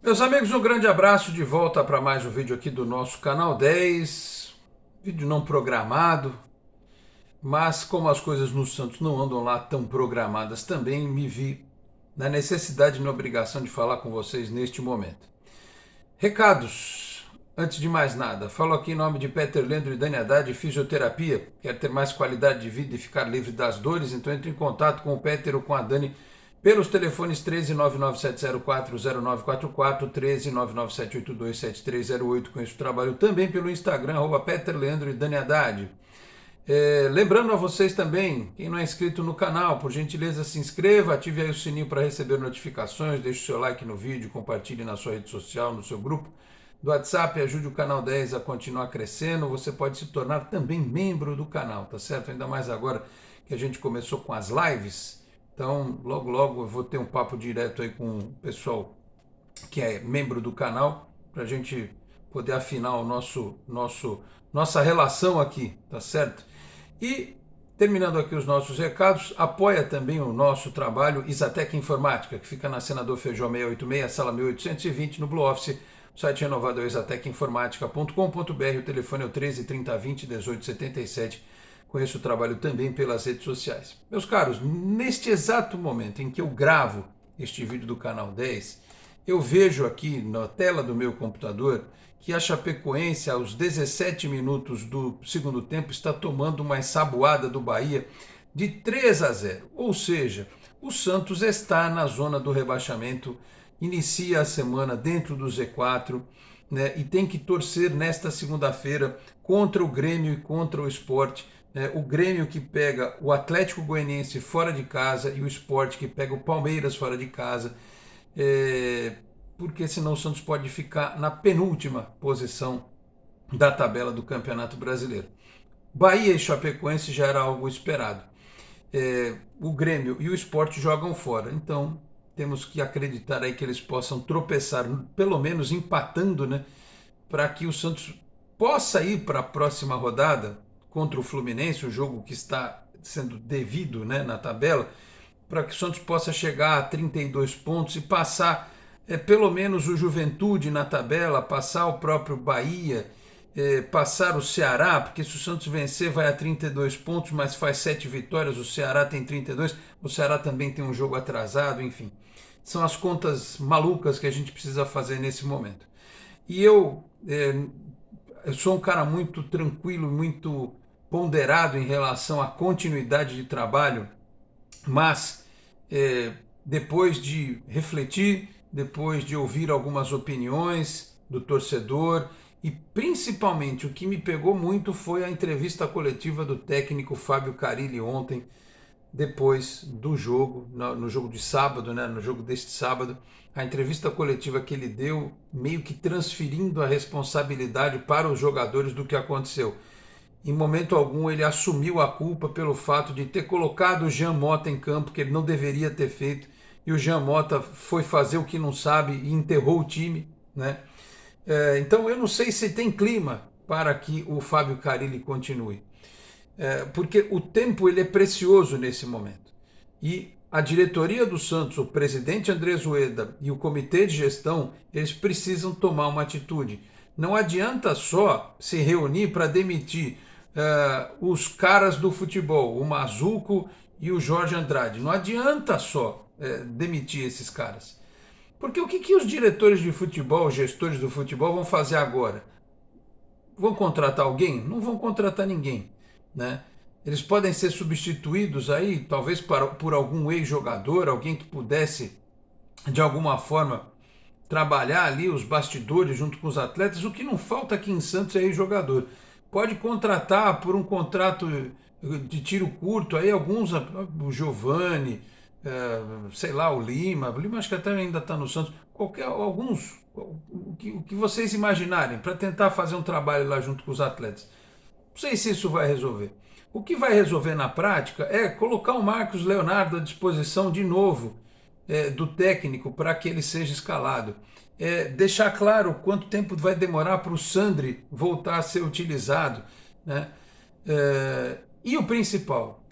Meus amigos, um grande abraço de volta para mais um vídeo aqui do nosso canal 10. Vídeo não programado, mas como as coisas no Santos não andam lá tão programadas também, me vi na necessidade e na obrigação de falar com vocês neste momento. Recados. Antes de mais nada, falo aqui em nome de Peter Leandro e Dani Haddad, Fisioterapia. Quer ter mais qualidade de vida e ficar livre das dores? Então entre em contato com o Peter ou com a Dani pelos telefones 13 997040944, 13 997827308. Conheço o trabalho também pelo Instagram, Peter Leandro e Dani Haddad. Lembrando a vocês também, quem não é inscrito no canal, por gentileza se inscreva, ative aí o sininho para receber notificações, deixe o seu like no vídeo, compartilhe na sua rede social, no seu grupo do WhatsApp, ajude o canal 10 a continuar crescendo. Você pode se tornar também membro do canal, tá certo? Ainda mais agora que a gente começou com as lives. Então, logo logo eu vou ter um papo direto aí com o pessoal que é membro do canal, para a gente poder afinar o nossa relação aqui, tá certo? E terminando aqui os nossos recados, apoia também o nosso trabalho Isatec Informática, que fica na Senador Feijó 686, sala 1820, no Blue Office. O site renovado é isatecinformatica.com.br, o telefone é o 13 30 20 18 77. Conheço o trabalho também pelas redes sociais. Meus caros, neste exato momento em que eu gravo este vídeo do canal 10, eu vejo aqui na tela do meu computador que a Chapecoense, aos 17 minutos do segundo tempo, está tomando uma ensaboada do Bahia de 3-0. Ou seja, o Santos está na zona do rebaixamento, inicia a semana dentro do Z4, né, e tem que torcer nesta segunda-feira contra o Grêmio e contra o Sport. Né, o Grêmio que pega o Atlético Goianiense fora de casa e o Sport que pega o Palmeiras fora de casa. Porque senão o Santos pode ficar na penúltima posição da tabela do Campeonato Brasileiro. Bahia e Chapecoense já era algo esperado. O Grêmio e o Sport jogam fora, então temos que acreditar aí que eles possam tropeçar, pelo menos empatando, né, para que o Santos possa ir para a próxima rodada contra o Fluminense, o jogo que está sendo devido, né, na tabela, para que o Santos possa chegar a 32 pontos e passar pelo menos o Juventude na tabela, passar o próprio Bahia, passar o Ceará, porque se o Santos vencer vai a 32 pontos, mas faz 7 vitórias, o Ceará tem 32, o Ceará também tem um jogo atrasado, enfim. São as contas malucas que a gente precisa fazer nesse momento. E eu sou um cara muito tranquilo, muito ponderado em relação à continuidade de trabalho, mas depois de refletir, depois de ouvir algumas opiniões do torcedor e principalmente o que me pegou muito foi a entrevista coletiva do técnico Fábio Carille ontem, depois do jogo, no jogo de sábado, né, no jogo deste sábado, a entrevista coletiva que ele deu, meio que transferindo a responsabilidade para os jogadores do que aconteceu. Em momento algum ele assumiu a culpa pelo fato de ter colocado o Jean Mota em campo, que ele não deveria ter feito, e o Jean Mota foi fazer o que não sabe e enterrou o time, né? Então eu não sei se tem clima para que o Fábio Carille continue, porque o tempo ele é precioso nesse momento. E a diretoria do Santos, o presidente Andrés Rueda e o comitê de gestão, eles precisam tomar uma atitude. Não adianta só se reunir para demitir os caras do futebol, o Mazuco e o Jorge Andrade. Não adianta só demitir esses caras. Porque o que os diretores de futebol, os gestores do futebol vão fazer agora? Vão contratar alguém? Não vão contratar ninguém, né? Eles podem ser substituídos aí, talvez por algum ex-jogador, alguém que pudesse, de alguma forma, trabalhar ali os bastidores junto com os atletas. O que não falta aqui em Santos é ex-jogador. Pode contratar por um contrato de tiro curto, aí alguns, o Giovani, sei lá, o Lima acho que até ainda está no Santos, alguns, o que vocês imaginarem, para tentar fazer um trabalho lá junto com os atletas. Não sei se isso vai resolver. O que vai resolver na prática é colocar o Marcos Leonardo à disposição de novo do técnico para que ele seja escalado. Deixar claro quanto tempo vai demorar para o Sandri voltar a ser utilizado, né? E o principal,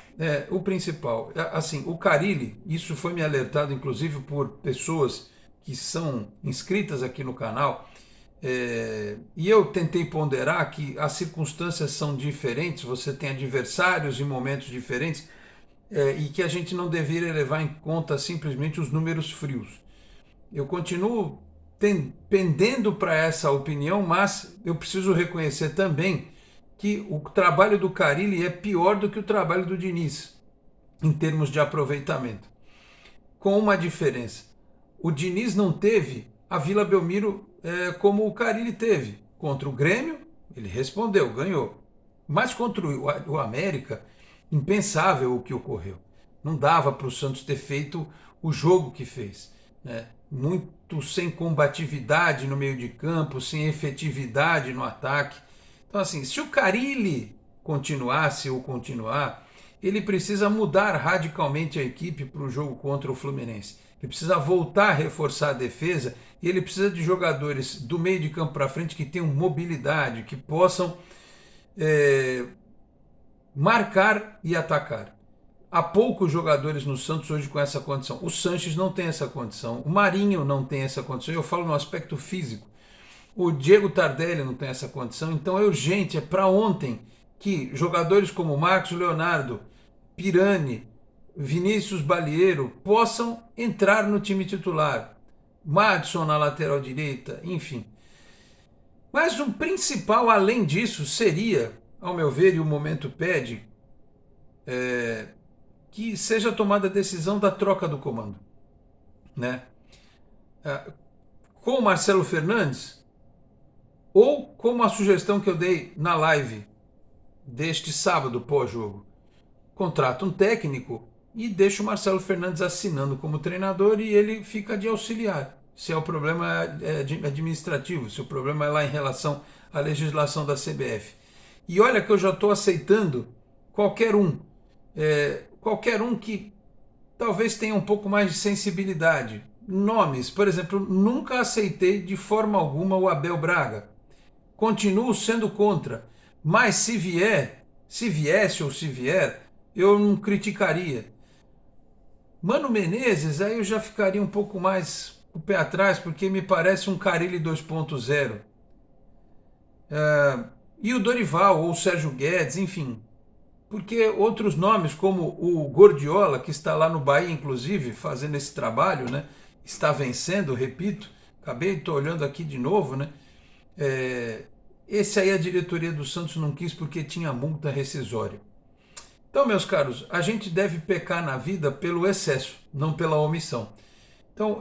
assim, o Carille, isso foi me alertado inclusive por pessoas que são inscritas aqui no canal, e eu tentei ponderar que as circunstâncias são diferentes, você tem adversários em momentos diferentes, e que a gente não deveria levar em conta simplesmente os números frios. Eu continuo pendendo para essa opinião, mas eu preciso reconhecer também que o trabalho do Carille é pior do que o trabalho do Diniz, em termos de aproveitamento. Com uma diferença. O Diniz não teve a Vila Belmiro como o Carille teve. Contra o Grêmio, ele respondeu, ganhou. Mas contra o América, impensável o que ocorreu. Não dava para o Santos ter feito o jogo que fez, né? Muito sem combatividade no meio de campo, sem efetividade no ataque. Então, assim, se o Carille continuasse ou continuar, ele precisa mudar radicalmente a equipe para o jogo contra o Fluminense. Ele precisa voltar a reforçar a defesa e ele precisa de jogadores do meio de campo para frente que tenham mobilidade, que possam marcar e atacar. Há poucos jogadores no Santos hoje com essa condição. O Sanches não tem essa condição. O Marinho não tem essa condição. Eu falo no aspecto físico. O Diego Tardelli não tem essa condição. Então é urgente, é para ontem que jogadores como Marcos Leonardo, Pirani, Vinícius Balieiro possam entrar no time titular. Madison na lateral direita, enfim. Mas o principal, além disso, seria, ao meu ver, e o momento pede, que seja tomada a decisão da troca do comando, né? Com o Marcelo Fernandes, ou como a sugestão que eu dei na live deste sábado pós-jogo, contrata um técnico e deixa o Marcelo Fernandes assinando como treinador e ele fica de auxiliar. Se é o problema administrativo, se o problema é lá em relação à legislação da CBF. E olha que eu já estou aceitando qualquer um que talvez tenha um pouco mais de sensibilidade. Nomes, por exemplo, nunca aceitei de forma alguma o Abel Braga. Continuo sendo contra, mas se viesse ou se vier, eu não criticaria. Mano Menezes, aí eu já ficaria um pouco mais o pé atrás, porque me parece um Carille 2.0. E o Dorival, ou o Sérgio Guedes, enfim. Porque outros nomes, como o Gordiola, que está lá no Bahia, inclusive, fazendo esse trabalho, né? Está vencendo, repito, estou olhando aqui de novo, né? Esse aí a diretoria do Santos não quis porque tinha multa rescisória. Então, meus caros, a gente deve pecar na vida pelo excesso, não pela omissão. Então,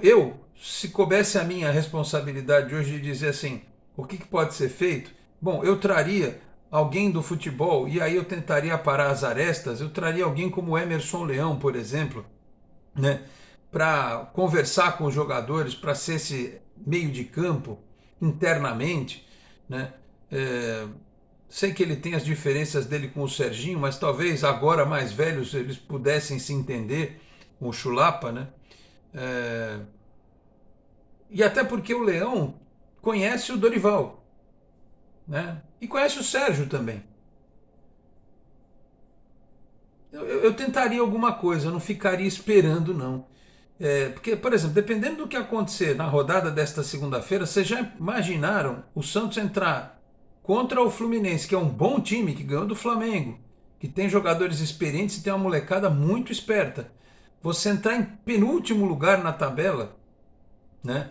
se coubesse a minha responsabilidade hoje de dizer assim, o que pode ser feito? Bom, eu traria alguém do futebol e aí eu tentaria parar as arestas, eu traria alguém como Emerson Leão, por exemplo, né, para conversar com os jogadores, para ser esse meio de campo internamente, né? Sei que ele tem as diferenças dele com o Serginho, mas talvez agora mais velhos eles pudessem se entender com o Chulapa, né? E até porque o Leão conhece o Dorival, né? E conhece o Sérgio também. Eu tentaria alguma coisa, eu não ficaria esperando, não. Porque, por exemplo, dependendo do que acontecer na rodada desta segunda-feira, vocês já imaginaram o Santos entrar contra o Fluminense, que é um bom time, que ganhou do Flamengo, que tem jogadores experientes e tem uma molecada muito esperta. Você entrar em penúltimo lugar na tabela, né?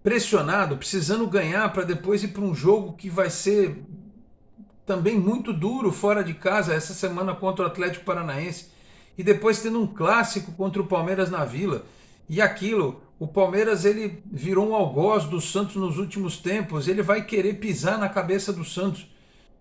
Pressionado, precisando ganhar para depois ir para um jogo que vai ser também muito duro fora de casa essa semana contra o Atlético Paranaense e depois tendo um clássico contra o Palmeiras na Vila. E aquilo, o Palmeiras ele virou um algoz do Santos nos últimos tempos, ele vai querer pisar na cabeça do Santos,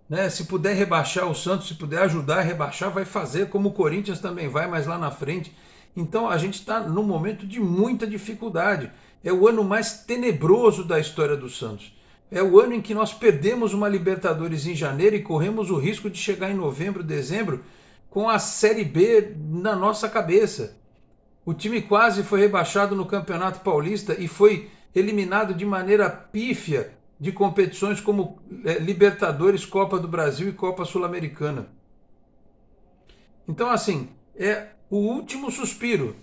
né? Se puder rebaixar o Santos, se puder ajudar a rebaixar, vai fazer, como o Corinthians também vai, mas lá na frente. Então a gente está num momento de muita dificuldade. É o ano mais tenebroso da história do Santos. É o ano em que nós perdemos uma Libertadores em janeiro e corremos o risco de chegar em novembro, dezembro, com a Série B na nossa cabeça. O time quase foi rebaixado no Campeonato Paulista e foi eliminado de maneira pífia de competições como Libertadores, Copa do Brasil e Copa Sul-Americana. Então, assim, é o último suspiro.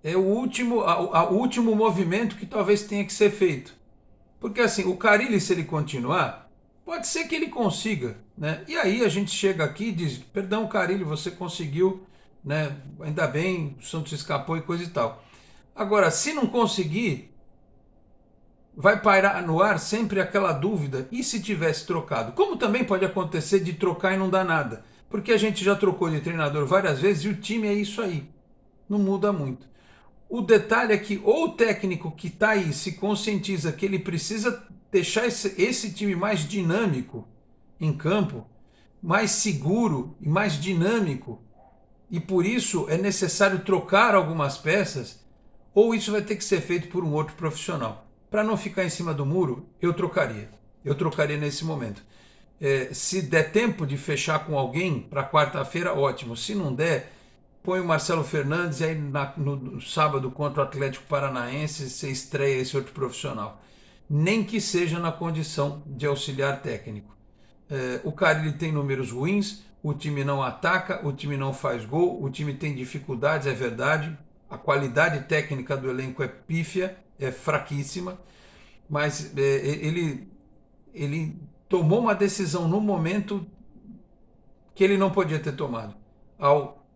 é o último movimento que talvez tenha que ser feito. Porque assim, o Carille, se ele continuar, pode ser que ele consiga, né? E aí a gente chega aqui e diz, perdão, Carille, você conseguiu, né? Ainda bem, o Santos escapou e coisa e tal. Agora, se não conseguir, vai pairar no ar sempre aquela dúvida, e se tivesse trocado? Como também pode acontecer de trocar e não dar nada, porque a gente já trocou de treinador várias vezes e o time é isso aí, não muda muito. O detalhe é que ou o técnico que está aí se conscientiza que ele precisa deixar esse time mais dinâmico em campo, mais seguro e mais dinâmico, e por isso é necessário trocar algumas peças, ou isso vai ter que ser feito por um outro profissional. Para não ficar em cima do muro, eu trocaria. Eu trocaria nesse momento. Se der tempo de fechar com alguém para quarta-feira, ótimo. Se não der, põe o Marcelo Fernandes e aí no sábado contra o Atlético Paranaense você estreia esse outro profissional. Nem que seja na condição de auxiliar técnico. O Carille tem números ruins, o time não ataca, o time não faz gol, o time tem dificuldades, é verdade. A qualidade técnica do elenco é pífia, é fraquíssima, mas ele tomou uma decisão no momento que ele não podia ter tomado, ao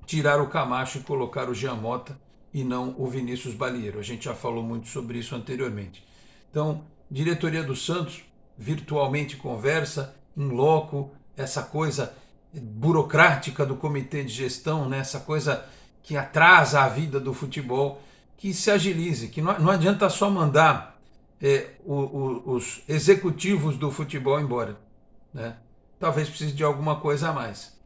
tirar o Camacho e colocar o Jean Mota e não o Vinícius Balieiro. A gente já falou muito sobre isso anteriormente. Então, diretoria do Santos virtualmente conversa, em loco, essa coisa burocrática do comitê de gestão, né? Essa coisa que atrasa a vida do futebol, que se agilize, que não adianta só mandar os executivos do futebol embora, né? Talvez precise de alguma coisa a mais.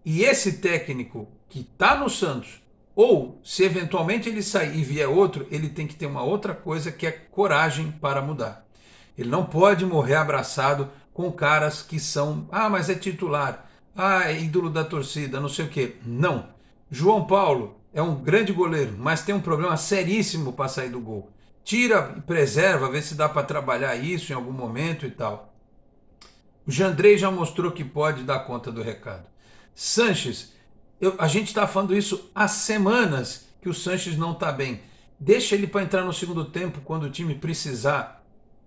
E esse técnico que está no Santos, ou se eventualmente ele sair e vier outro, ele tem que ter uma outra coisa que é coragem para mudar. Ele não pode morrer abraçado com caras que são, mas é titular, é ídolo da torcida, não sei o quê. Não. João Paulo é um grande goleiro, mas tem um problema seríssimo para sair do gol. Tira e preserva, vê se dá para trabalhar isso em algum momento e tal. O Jandrei já mostrou que pode dar conta do recado. Sanches, a gente está falando isso há semanas que o Sanches não está bem. Deixa ele para entrar no segundo tempo quando o time precisar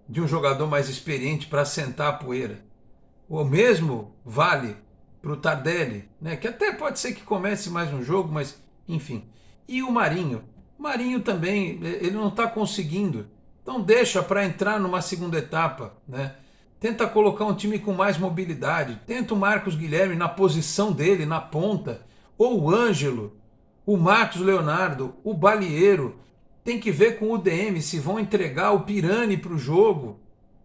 de um jogador mais experiente para sentar a poeira. O mesmo vale para o Tardelli, né? Que até pode ser que comece mais um jogo, mas enfim. E o Marinho? Marinho também, ele não está conseguindo. Então deixa para entrar numa segunda etapa, né? Tenta colocar um time com mais mobilidade. Tenta o Marcos Guilherme na posição dele, na ponta. Ou o Ângelo, o Marcos Leonardo, o Balieiro. Tem que ver com o DM se vão entregar o Pirani para o jogo,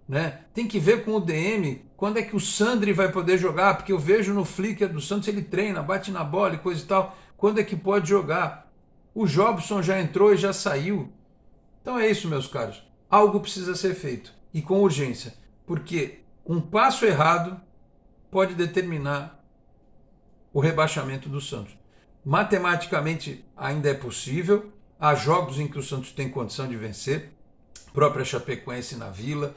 né? Tem que ver com o DM quando é que o Sandri vai poder jogar, porque eu vejo no Flickr do Santos ele treina, bate na bola e coisa e tal. Quando é que pode jogar? O Jobson já entrou e já saiu. Então é isso, meus caros. Algo precisa ser feito e com urgência, porque um passo errado pode determinar o rebaixamento do Santos. Matematicamente ainda é possível, há jogos em que o Santos tem condição de vencer, própria Chapecoense na Vila,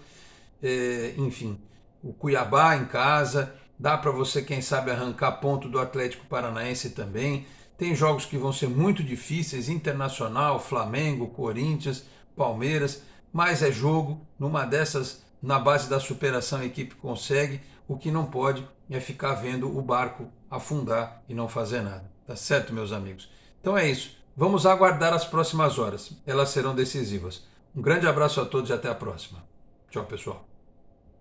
enfim, o Cuiabá em casa, dá para você, quem sabe, arrancar ponto do Atlético Paranaense também. Tem jogos que vão ser muito difíceis, Internacional, Flamengo, Corinthians, Palmeiras, mas é jogo, numa dessas, na base da superação a equipe consegue, o que não pode é ficar vendo o barco afundar e não fazer nada. Tá certo, meus amigos? Então é isso. Vamos aguardar as próximas horas. Elas serão decisivas. Um grande abraço a todos e até a próxima. Tchau, pessoal.